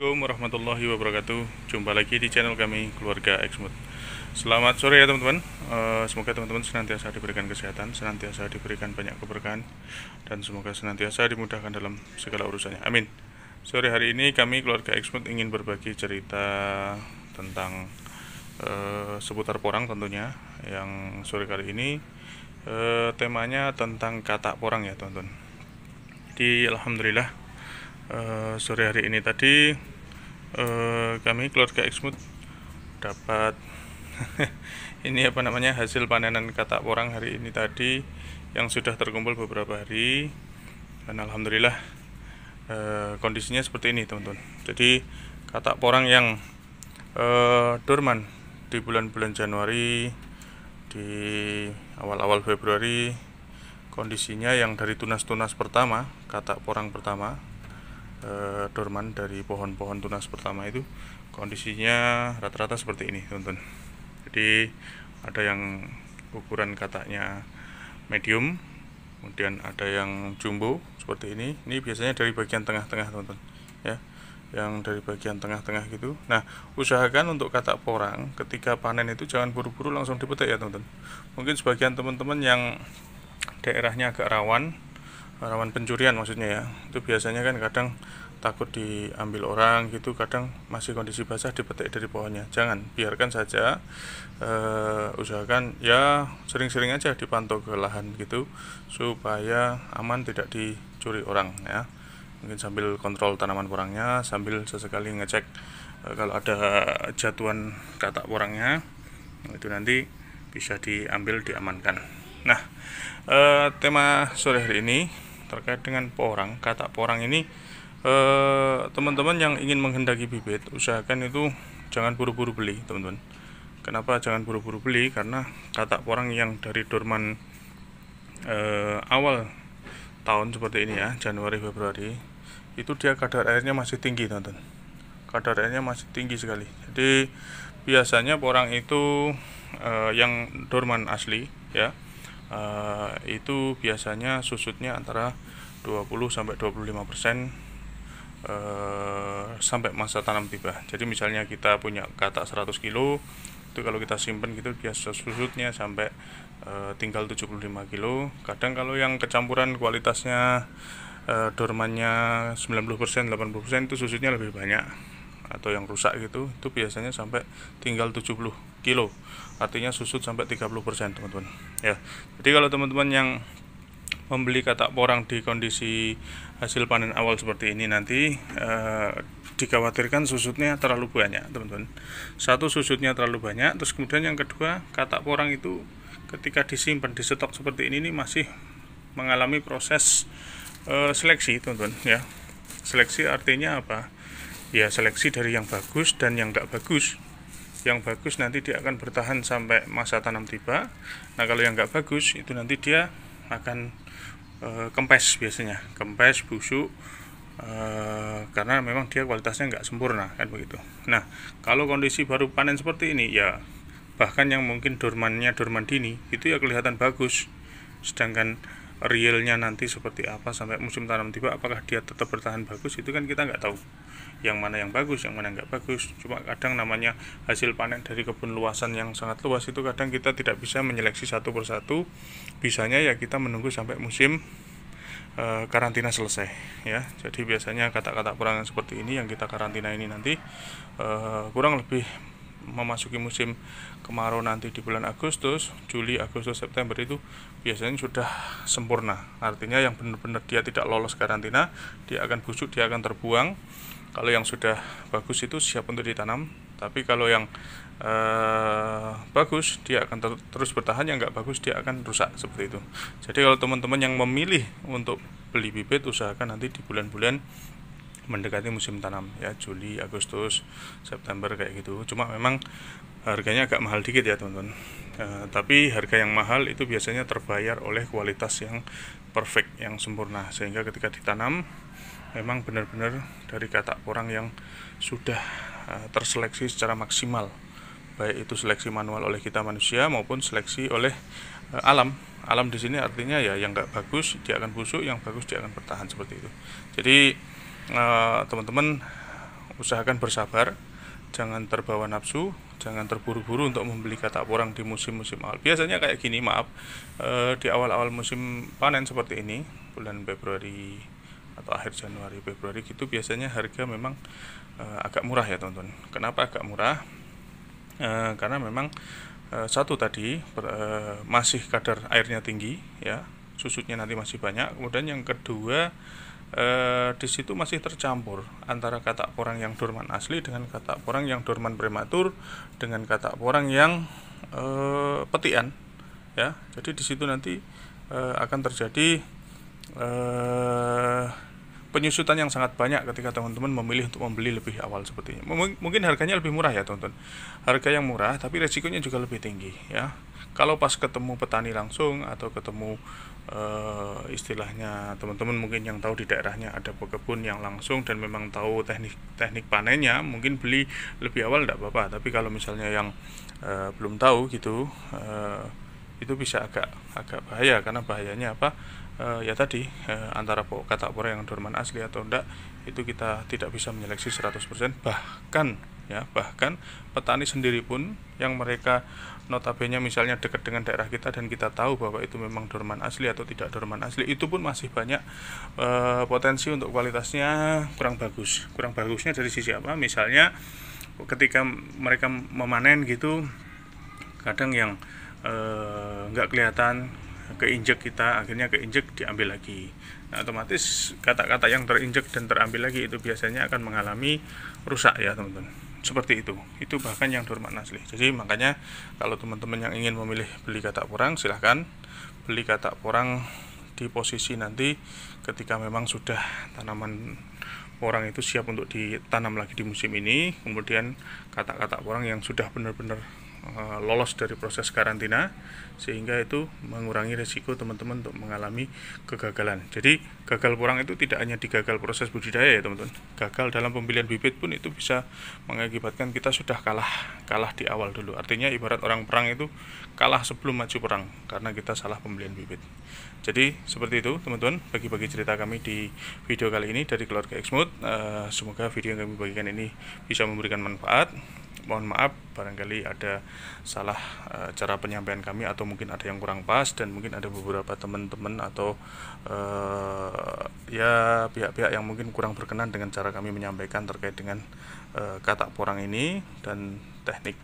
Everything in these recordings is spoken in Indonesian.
Assalamualaikum warahmatullahi wabarakatuh. Jumpa lagi di channel kami Keluarga Exmut. Selamat sore ya teman-teman. Semoga teman-teman senantiasa diberikan kesehatan, senantiasa diberikan banyak keberkahan, dan semoga senantiasa dimudahkan dalam segala urusannya. Amin. Sore hari ini kami Keluarga Exmut ingin berbagi cerita tentang seputar porang tentunya. Yang sore kali ini temanya tentang katak porang ya teman-teman. Jadi alhamdulillah sore hari ini tadi kami keluarga Exmut dapat ini hasil panenan katak porang hari ini tadi yang sudah terkumpul beberapa hari, dan alhamdulillah kondisinya seperti ini teman-teman. Jadi katak porang yang dorman di bulan-bulan Januari, di awal-awal Februari, kondisinya yang dari tunas-tunas pertama, katak porang pertama dorman dari pohon-pohon tunas pertama itu kondisinya rata-rata seperti ini teman-teman. Jadi ada yang ukuran kataknya medium, kemudian ada yang jumbo seperti ini. Ini biasanya dari bagian tengah-tengah teman-teman ya, yang dari bagian tengah-tengah gitu. Nah, usahakan untuk katak porang ketika panen itu jangan buru-buru langsung dipetik ya teman-teman. Mungkin sebagian teman-teman yang daerahnya agak rawan pencurian maksudnya ya, itu biasanya kan kadang takut diambil orang gitu, kadang masih kondisi basah dipetik dari pohonnya. Jangan, biarkan saja. Usahakan ya sering-sering aja dipantau ke lahan gitu supaya aman, tidak dicuri orang ya. Mungkin sambil kontrol tanaman porangnya, sambil sesekali ngecek kalau ada jatuhan katak porangnya, itu nanti bisa diambil, diamankan. Nah, tema sore hari ini terkait dengan porang, katak porang ini, teman-teman yang ingin menghendaki bibit, usahakan itu jangan buru-buru beli teman-teman. Kenapa jangan buru-buru beli? Karena katak porang yang dari dorman awal tahun seperti ini ya, Januari Februari, itu dia kadar airnya masih tinggi teman-teman. Kadar airnya masih tinggi sekali. Jadi biasanya porang itu yang dorman asli ya, itu biasanya susutnya antara 20-25% sampai masa tanam tiba. Jadi misalnya kita punya katak 100 kilo, itu kalau kita simpen gitu biasa susutnya sampai tinggal 75 kilo. Kadang kalau yang kecampuran kualitasnya dormannya 90%, 80% itu susutnya lebih banyak, atau yang rusak gitu, itu biasanya sampai tinggal 70 kilo. Artinya susut sampai 30% teman-teman ya. Jadi kalau teman-teman yang membeli katak porang di kondisi hasil panen awal seperti ini, nanti dikhawatirkan susutnya terlalu banyak teman-teman. Satu, susutnya terlalu banyak, terus kemudian yang kedua, katak porang itu ketika disimpan di stok seperti ini masih mengalami proses seleksi teman-teman ya. Seleksi artinya apa? Ya seleksi dari yang bagus dan yang enggak bagus. Yang bagus nanti dia akan bertahan sampai masa tanam tiba. Nah, kalau yang enggak bagus itu nanti dia akan kempes, biasanya kempes, busuk, karena memang dia kualitasnya enggak sempurna kan begitu. Nah, kalau kondisi baru panen seperti ini ya, bahkan yang mungkin dorman dini itu ya kelihatan bagus, sedangkan realnya nanti seperti apa sampai musim tanam tiba, apakah dia tetap bertahan bagus, itu kan kita nggak tahu yang mana yang bagus, yang mana nggak bagus. Cuma kadang namanya hasil panen dari kebun luasan yang sangat luas, itu kadang kita tidak bisa menyeleksi satu persatu. Bisanya ya kita menunggu sampai musim karantina selesai ya. Jadi biasanya katak-katak porang seperti ini yang kita karantina ini nanti kurang lebih memasuki musim kemarau nanti di bulan Agustus, Juli, Agustus, September itu biasanya sudah sempurna. Artinya yang benar-benar dia tidak lolos karantina, dia akan busuk, dia akan terbuang. Kalau yang sudah bagus itu siap untuk ditanam, tapi kalau yang bagus dia akan terus bertahan, yang nggak bagus dia akan rusak seperti itu. Jadi kalau teman-teman yang memilih untuk beli bibit, usahakan nanti di bulan-bulan mendekati musim tanam ya, Juli, Agustus, September kayak gitu. Cuma memang harganya agak mahal dikit ya teman-teman. Tapi harga yang mahal itu biasanya terbayar oleh kualitas yang perfect, yang sempurna, sehingga ketika ditanam memang benar-benar dari katak porang yang sudah terseleksi secara maksimal, baik itu seleksi manual oleh kita manusia maupun seleksi oleh alam. Alam di sini artinya ya yang nggak bagus dia akan busuk, yang bagus dia akan bertahan seperti itu. Jadi teman-teman usahakan bersabar, jangan terbawa nafsu, jangan terburu-buru untuk membeli katak porang di musim-musim awal. Biasanya kayak gini, maaf, di awal-awal musim panen seperti ini, bulan Februari atau akhir Januari Februari gitu, biasanya harga memang agak murah ya teman-teman. Kenapa agak murah? Karena memang satu tadi masih kadar airnya tinggi ya, susutnya nanti masih banyak. Kemudian yang kedua, di situ masih tercampur antara katak porang yang dorman asli dengan katak porang yang dorman prematur dengan katak porang yang petian ya. Jadi di situ nanti akan terjadi penyusutan yang sangat banyak ketika teman-teman memilih untuk membeli lebih awal seperti ini. Mungkin harganya lebih murah ya teman-teman, harga yang murah tapi resikonya juga lebih tinggi ya. Kalau pas ketemu petani langsung atau ketemu istilahnya teman-teman mungkin yang tahu di daerahnya ada pekebun yang langsung dan memang tahu teknik panennya, mungkin beli lebih awal tidak apa-apa. Tapi kalau misalnya yang belum tahu gitu, itu bisa agak bahaya. Karena bahayanya apa? Ya tadi antara katak porang yang dorman asli atau enggak itu kita tidak bisa menyeleksi 100%. Bahkan petani sendiri pun yang mereka notabene misalnya dekat dengan daerah kita dan kita tahu bahwa itu memang dorman asli atau tidak dorman asli, itu pun masih banyak potensi untuk kualitasnya kurang bagus. Kurang bagusnya dari sisi apa? Misalnya ketika mereka memanen gitu, kadang yang nggak kelihatan keinjek, kita akhirnya keinjek diambil lagi. Nah, otomatis kata-kata yang terinjek dan terambil lagi itu biasanya akan mengalami rusak ya teman-teman. Seperti itu bahkan yang dorman asli. Jadi makanya kalau teman-teman yang ingin memilih beli katak porang, silahkan beli katak porang di posisi nanti ketika memang sudah tanaman porang itu siap untuk ditanam lagi di musim ini. Kemudian katak-katak porang yang sudah benar-benar lolos dari proses karantina, sehingga itu mengurangi resiko teman-teman untuk mengalami kegagalan. Jadi gagal porang itu tidak hanya digagal proses budidaya ya teman-teman, gagal dalam pembelian bibit pun itu bisa mengakibatkan kita sudah kalah di awal dulu. Artinya ibarat orang perang itu kalah sebelum maju perang karena kita salah pembelian bibit. Jadi seperti itu teman-teman, bagi-bagi cerita kami di video kali ini dari keluarga Exmut. Semoga video yang kami bagikan ini bisa memberikan manfaat. Mohon maaf barangkali ada salah cara penyampaian kami atau mungkin ada yang kurang pas, dan mungkin ada beberapa teman-teman atau ya pihak-pihak yang mungkin kurang berkenan dengan cara kami menyampaikan terkait dengan katak porang ini dan teknik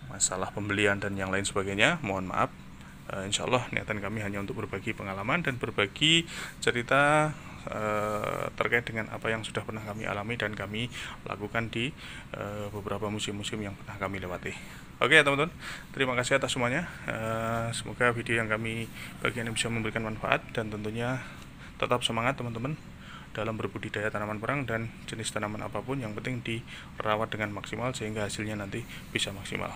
masalah pembelian dan yang lain sebagainya. Mohon maaf. Insya Allah niatan kami hanya untuk berbagi pengalaman dan berbagi cerita terkait dengan apa yang sudah pernah kami alami dan kami lakukan di beberapa musim-musim yang pernah kami lewati. Oke ya teman-teman, terima kasih atas semuanya. Semoga video yang kami bagikan ini bisa memberikan manfaat, dan tentunya tetap semangat teman-teman dalam berbudidaya tanaman porang dan jenis tanaman apapun, yang penting dirawat dengan maksimal sehingga hasilnya nanti bisa maksimal.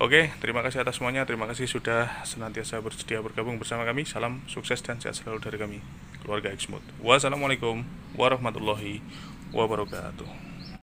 Oke, terima kasih atas semuanya. Terima kasih sudah senantiasa bersedia bergabung bersama kami. Salam sukses dan sehat selalu dari kami, keluarga Exmut. Wassalamualaikum warahmatullahi wabarakatuh.